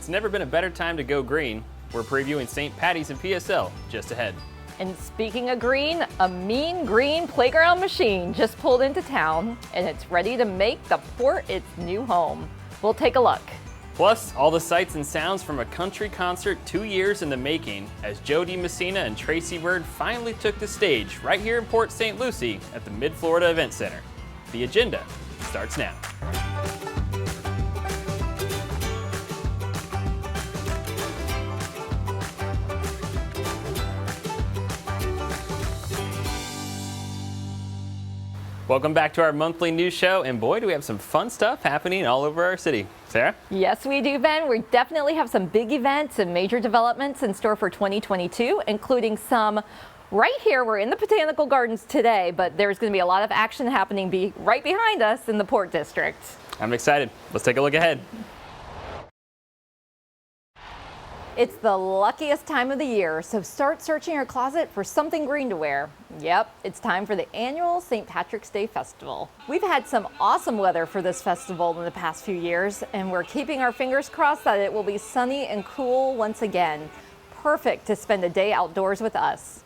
It's never been a better time to go green. We're previewing St. Patty's and PSL just ahead. And speaking of green, a mean green playground machine just pulled into town, and it's ready to make the port its new home. We'll take a look. Plus, all the sights and sounds from a country concert 2 years in the making, as Jody Messina and Tracy Bird finally took the stage right here in Port St. Lucie at the Mid-Florida Event Center. The agenda starts now. Welcome back to our monthly news show, and boy, do we have some fun stuff happening all over our city. Sarah? Yes, we do, Ben. We definitely have some big events and major developments in store for 2022, including some right here. We're in the Botanical Gardens today, but there's going to be a lot of action happening right behind us in the Port District. I'm excited. Let's take a look ahead. It's the luckiest time of the year, so start searching your closet for something green to wear. Yep, it's time for the annual St. Patrick's Day Festival. We've had some awesome weather for this festival in the past few years, and we're keeping our fingers crossed that it will be sunny and cool once again. Perfect to spend a day outdoors with us.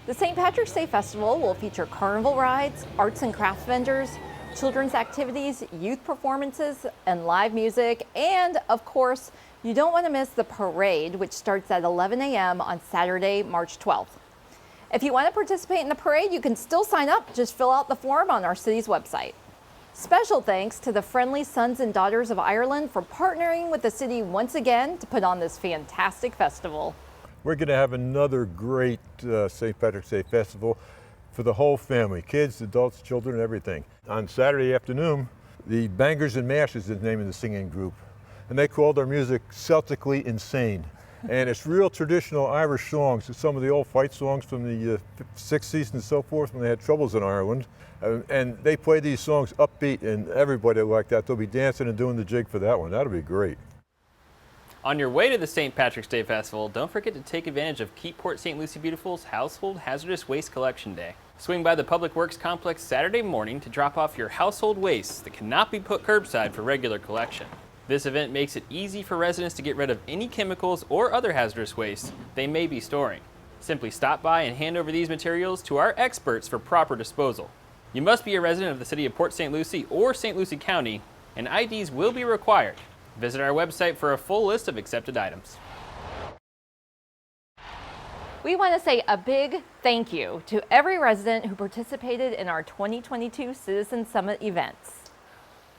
The St. Patrick's Day Festival will feature carnival rides, arts and crafts vendors, children's activities, youth performances, and live music, and of course, you don't want to miss the parade, which starts at 11 a.m. on Saturday, March 12th. If you want to participate in the parade, you can still sign up. Just fill out the form on our city's website. Special thanks to the Friendly Sons and Daughters of Ireland for partnering with the city once again to put on this fantastic festival. We're going to have another great St. Patrick's Day Festival for the whole family, kids, adults, children, everything. On Saturday afternoon, the Bangers and Mashers is the name of the singing group. And they called our music Celtically Insane. And it's real traditional Irish songs. It's some of the old fight songs from the 60s and so forth when they had troubles in Ireland. And they play these songs upbeat, and everybody liked that. They'll be dancing and doing the jig for that one. That'll be great. On your way to the St. Patrick's Day Festival, don't forget to take advantage of Keep Port St. Lucie Beautiful's Household Hazardous Waste Collection Day. Swing by the Public Works Complex Saturday morning to drop off your household waste that cannot be put curbside for regular collection. This event makes it easy for residents to get rid of any chemicals or other hazardous waste they may be storing. Simply stop by and hand over these materials to our experts for proper disposal. You must be a resident of the city of Port St. Lucie or St. Lucie County, and IDs will be required. Visit our website for a full list of accepted items. We want to say a big thank you to every resident who participated in our 2022 Citizen Summit events.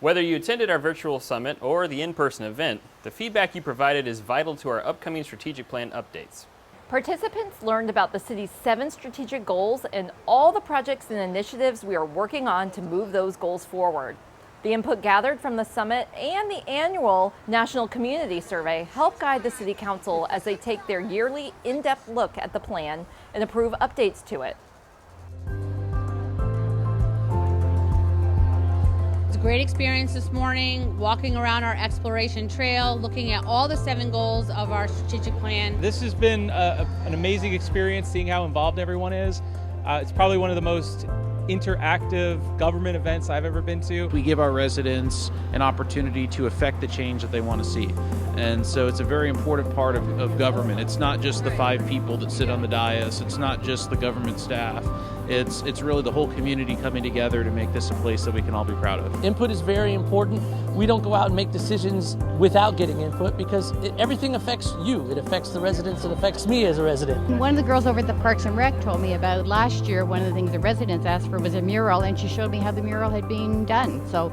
Whether you attended our virtual summit or the in-person event, the feedback you provided is vital to our upcoming strategic plan updates. Participants learned about the city's 7 strategic goals and all the projects and initiatives we are working on to move those goals forward. The input gathered from the summit and the annual National Community Survey help guide the City Council as they take their yearly in-depth look at the plan and approve updates to it. Great experience this morning, walking around our exploration trail, looking at all the 7 goals of our strategic plan. This has been an amazing experience, seeing how involved everyone is. It's probably one of the most interactive government events I've ever been to. We give our residents an opportunity to affect the change that they want to see. And so it's a very important part of government. It's not just the 5 people that sit on the dais. It's not just the government staff. It's really the whole community coming together to make this a place that we can all be proud of. Input is very important. We don't go out and make decisions without getting input because everything affects you. It affects the residents. It affects me as a resident. One of the girls over at the Parks and Rec told me about last year. One of the things the residents asked for was a mural, and she showed me how the mural had been done. So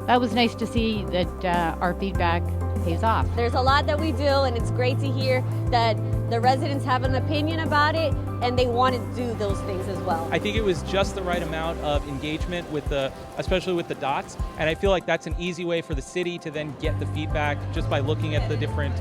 that was nice to see that our feedback pays off. There's a lot that we do, and it's great to hear that the residents have an opinion about it and they want to do those things as well. I think it was just the right amount of engagement with especially with the dots, and I feel like that's an easy way for the city to then get the feedback just by looking at the different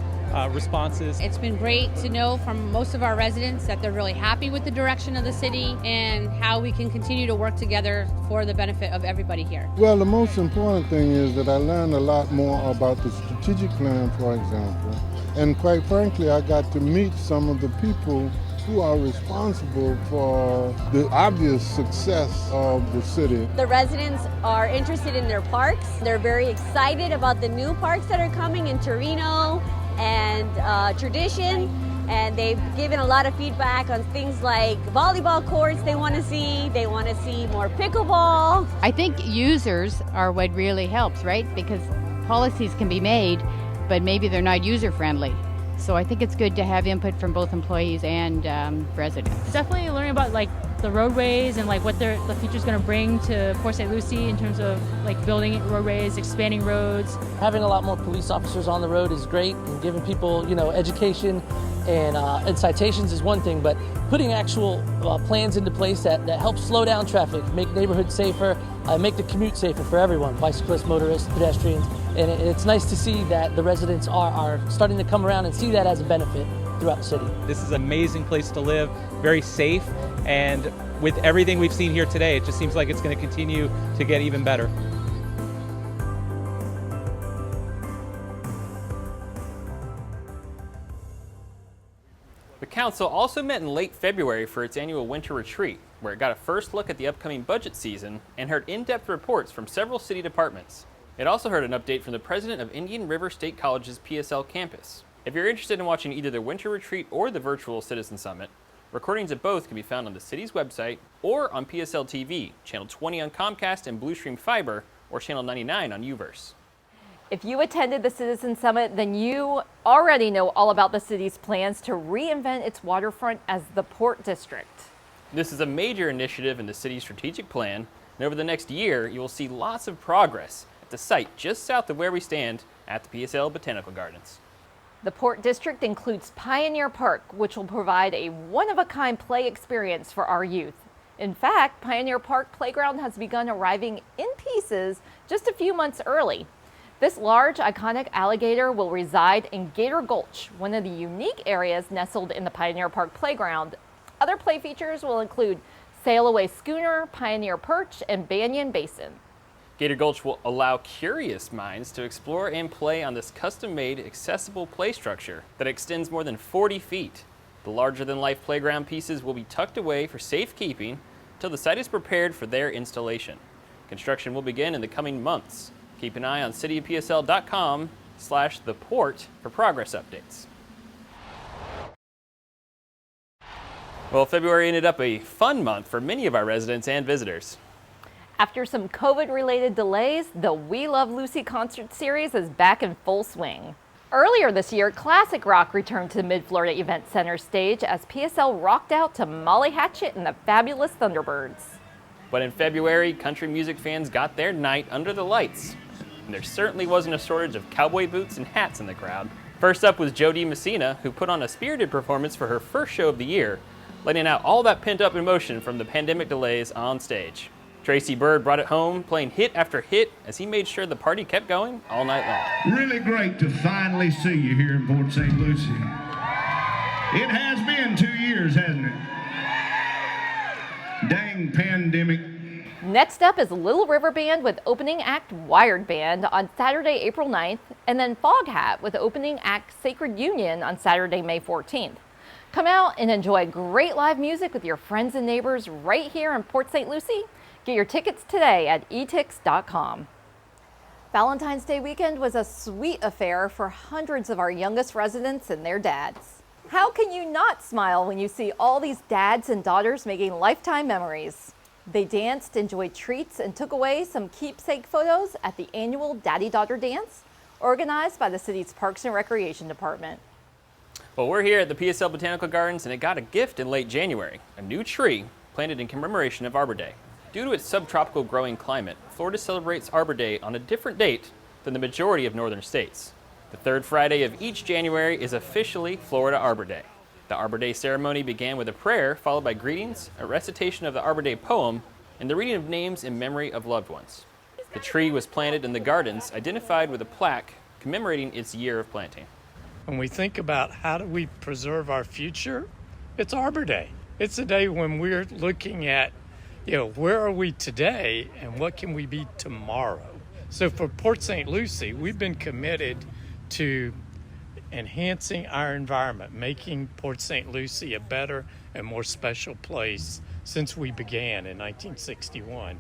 responses. It's been great to know from most of our residents that they're really happy with the direction of the city and how we can continue to work together for the benefit of everybody here. Well, the most important thing is that I learned a lot more about the strategic plan, for example, and quite frankly, I got to meet some of the people who are responsible for the obvious success of the city. The residents are interested in their parks. They're very excited about the new parks that are coming in Torino and tradition. And they've given a lot of feedback on things like volleyball courts they want to see. They want to see more pickleball. I think users are what really helps, right? Because policies can be made, but maybe they're not user-friendly. So I think it's good to have input from both employees and residents. Definitely learning about like the roadways and like what the future's going to bring to Port St. Lucie in terms of like building roadways, expanding roads. Having a lot more police officers on the road is great, and giving people, education and citations is one thing, but putting actual plans into place that help slow down traffic, make neighborhoods safer, make the commute safer for everyone, bicyclists, motorists, pedestrians. And it's nice to see that the residents are starting to come around and see that as a benefit throughout the city. This is an amazing place to live, very safe, and with everything we've seen here today, it just seems like it's going to continue to get even better. The council also met in late February for its annual winter retreat, where it got a first look at the upcoming budget season and heard in-depth reports from several city departments. It also heard an update from the president of Indian River State College's PSL campus. If you're interested in watching either the winter retreat or the virtual Citizen Summit, recordings of both can be found on the city's website or on PSL TV, channel 20 on Comcast and Bluestream Fiber, or channel 99 on UVerse. If you attended the Citizen Summit, then you already know all about the city's plans to reinvent its waterfront as the Port District. This is a major initiative in the city's strategic plan, and over the next year, you will see lots of progress at the site just south of where we stand at the PSL Botanical Gardens. The Port District includes Pioneer Park, which will provide a one-of-a-kind play experience for our youth. In fact, Pioneer Park Playground has begun arriving in pieces just a few months early. This large, iconic alligator will reside in Gator Gulch, one of the unique areas nestled in the Pioneer Park Playground. Other play features will include Sail-Away Schooner, Pioneer Perch, and Banyan Basin. Gator Gulch will allow curious minds to explore and play on this custom-made, accessible play structure that extends more than 40 feet. The larger-than-life playground pieces will be tucked away for safekeeping until the site is prepared for their installation. Construction will begin in the coming months. Keep an eye on cityofpsl.com/theport for progress updates. Well, February ended up a fun month for many of our residents and visitors. After some COVID-related delays, the We Love Lucy concert series is back in full swing. Earlier this year, classic rock returned to the Mid-Florida Event Center stage as PSL rocked out to Molly Hatchet and the Fabulous Thunderbirds. But in February, country music fans got their night under the lights. And there certainly wasn't a shortage of cowboy boots and hats in the crowd. First up was Jody Messina, who put on a spirited performance for her first show of the year, letting out all that pent-up emotion from the pandemic delays on stage. Tracy Bird brought it home, playing hit after hit as he made sure the party kept going all night long. Really great to finally see you here in Port St. Lucie. It has been 2 years, hasn't it? Dang pandemic. Next up is Little River Band with opening act Wired Band on Saturday, April 9th, and then Fog Hat with opening act Sacred Union on Saturday, May 14th. Come out and enjoy great live music with your friends and neighbors right here in Port St. Lucie. Get your tickets today at etix.com. Valentine's Day weekend was a sweet affair for hundreds of our youngest residents and their dads. How can you not smile when you see all these dads and daughters making lifetime memories? They danced, enjoyed treats, and took away some keepsake photos at the annual Daddy-Daughter Dance, organized by the city's Parks and Recreation Department. Well, we're here at the PSL Botanical Gardens, and it got a gift in late January, a new tree planted in commemoration of Arbor Day. Due to its subtropical growing climate, Florida celebrates Arbor Day on a different date than the majority of northern states. The third Friday of each January is officially Florida Arbor Day. The Arbor Day ceremony began with a prayer, followed by greetings, a recitation of the Arbor Day poem, and the reading of names in memory of loved ones. The tree was planted in the gardens, identified with a plaque commemorating its year of planting. When we think about how do we preserve our future, it's Arbor Day. It's a day when we're looking at, where are we today and what can we be tomorrow? So for Port St. Lucie, we've been committed to enhancing our environment, making Port St. Lucie a better and more special place since we began in 1961.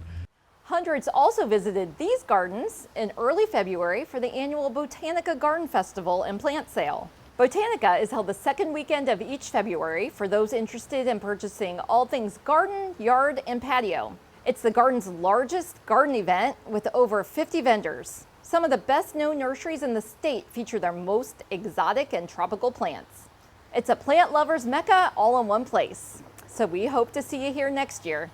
Hundreds also visited these gardens in early February for the annual Botanica Garden Festival and plant sale. Botanica is held the second weekend of each February for those interested in purchasing all things garden, yard, and patio. It's the garden's largest garden event with over 50 vendors. Some of the best-known nurseries in the state feature their most exotic and tropical plants. It's a plant lover's mecca all in one place. So we hope to see you here next year.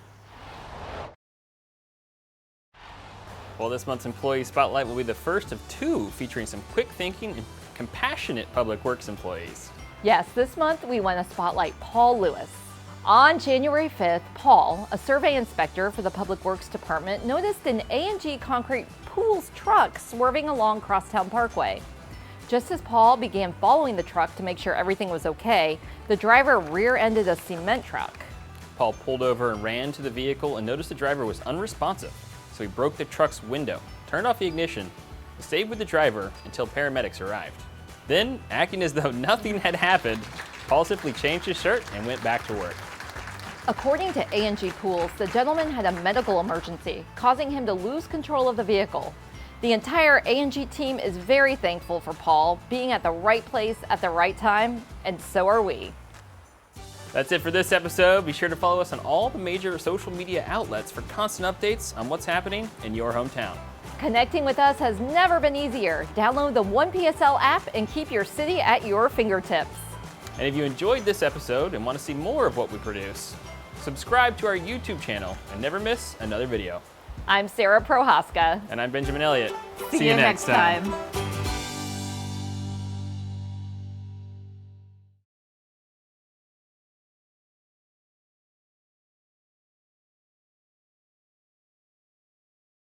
Well, this month's Employee Spotlight will be the first of two featuring some quick thinking and compassionate public works employees. Yes, this month we want to spotlight Paul Lewis. On January 5th, Paul, a survey inspector for the Public Works Department, noticed an A&G Concrete Pools truck swerving along Crosstown Parkway. Just as Paul began following the truck to make sure everything was okay, the driver rear-ended a cement truck. Paul pulled over and ran to the vehicle and noticed the driver was unresponsive. So he broke the truck's window, turned off the ignition, and stayed with the driver until paramedics arrived. Then, acting as though nothing had happened, Paul simply changed his shirt and went back to work. According to A&G Pools, the gentleman had a medical emergency, causing him to lose control of the vehicle. The entire A&G team is very thankful for Paul being at the right place at the right time, and so are we. That's it for this episode. Be sure to follow us on all the major social media outlets for constant updates on what's happening in your hometown. Connecting with us has never been easier. Download the 1PSL app and keep your city at your fingertips. And if you enjoyed this episode and want to see more of what we produce, subscribe to our YouTube channel and never miss another video. I'm Sarah Prohaska. And I'm Benjamin Elliott. See you next time.